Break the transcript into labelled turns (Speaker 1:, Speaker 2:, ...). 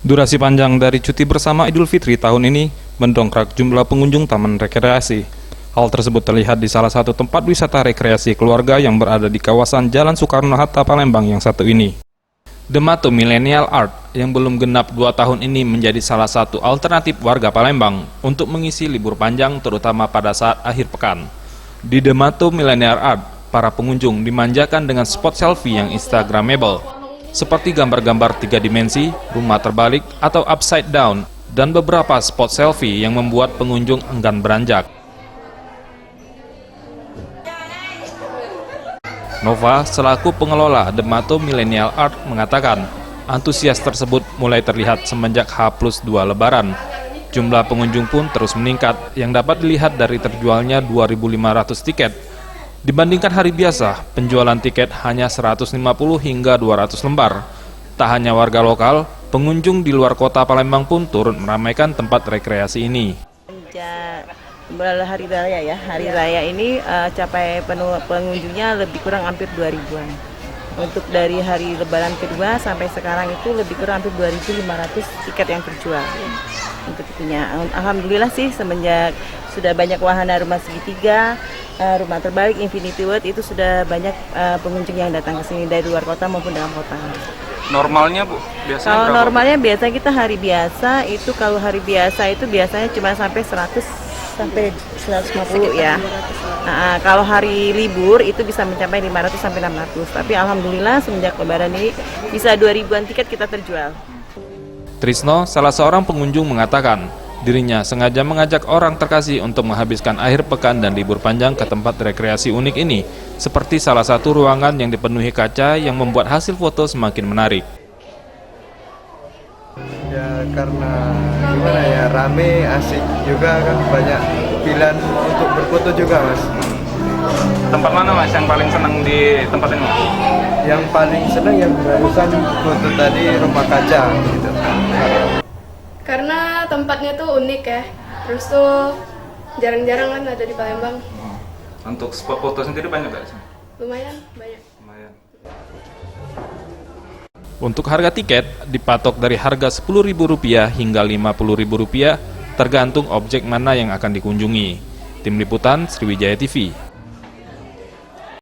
Speaker 1: Durasi panjang dari cuti bersama Idul Fitri tahun ini mendongkrak jumlah pengunjung taman rekreasi. Hal tersebut terlihat di salah satu tempat wisata rekreasi keluarga yang berada di kawasan Jalan Soekarno-Hatta, Palembang yang satu ini. The Mato Millennial Art yang belum genap 2 tahun ini menjadi salah satu alternatif warga Palembang untuk mengisi libur panjang terutama pada saat akhir pekan. Di The Mato Millennial Art, para pengunjung dimanjakan dengan spot selfie yang instagramable, seperti gambar-gambar 3 dimensi, rumah terbalik, atau upside down, dan beberapa spot selfie yang membuat pengunjung enggan beranjak. Nova, selaku pengelola The Mato Millennial Art, mengatakan antusias tersebut mulai terlihat semenjak H+2 Lebaran. Jumlah pengunjung pun terus meningkat, yang dapat dilihat dari terjualnya 2.500 tiket. Dibandingkan hari biasa, penjualan tiket hanya 150 hingga 200 lembar. Tak hanya warga lokal, pengunjung di luar kota Palembang pun turut meramaikan tempat rekreasi ini.
Speaker 2: Sejak hari raya ya, hari raya ini capai pengunjungnya lebih kurang hampir 2.000-an. Untuk dari hari lebaran kedua sampai sekarang itu lebih kurang hampir 2.500 tiket yang terjual. Untuk itunya, alhamdulillah sih semenjak sudah banyak wahana rumah segitiga, rumah terbalik, Infinity World, itu sudah banyak pengunjung yang datang ke sini dari luar kota maupun dalam kota.
Speaker 1: Normalnya Bu, biasanya
Speaker 2: kalau
Speaker 1: berapa?
Speaker 2: normalnya biasa kita hari biasa itu, kalau hari biasa itu biasanya cuma sampai 100 sampai 150 ya. Nah, kalau hari libur itu bisa mencapai 500 sampai 600. Tapi alhamdulillah semenjak lebaran ini bisa 2.000-an tiket kita terjual.
Speaker 1: Trisno, salah seorang pengunjung, mengatakan dirinya sengaja mengajak orang terkasih untuk menghabiskan akhir pekan dan libur panjang ke tempat rekreasi unik ini, seperti salah satu ruangan yang dipenuhi kaca yang membuat hasil foto semakin menarik.
Speaker 3: Ya karena gimana ya, rame, asik juga kan, banyak pilihan untuk berfoto juga Mas.
Speaker 1: Tempat mana Mas yang paling senang di tempat ini Mas?
Speaker 3: Yang paling senang yang barusan foto tadi, rumah kaca gitu.
Speaker 4: Karena tempatnya tuh unik ya, terus tuh jarang-jarang kan ada di Palembang.
Speaker 1: Untuk spot foto sendiri banyak nggak sih?
Speaker 4: Lumayan banyak.
Speaker 1: Lumayan. Untuk harga tiket dipatok dari harga Rp10.000 hingga Rp50.000, tergantung objek mana yang akan dikunjungi. Tim Liputan Sriwijaya TV.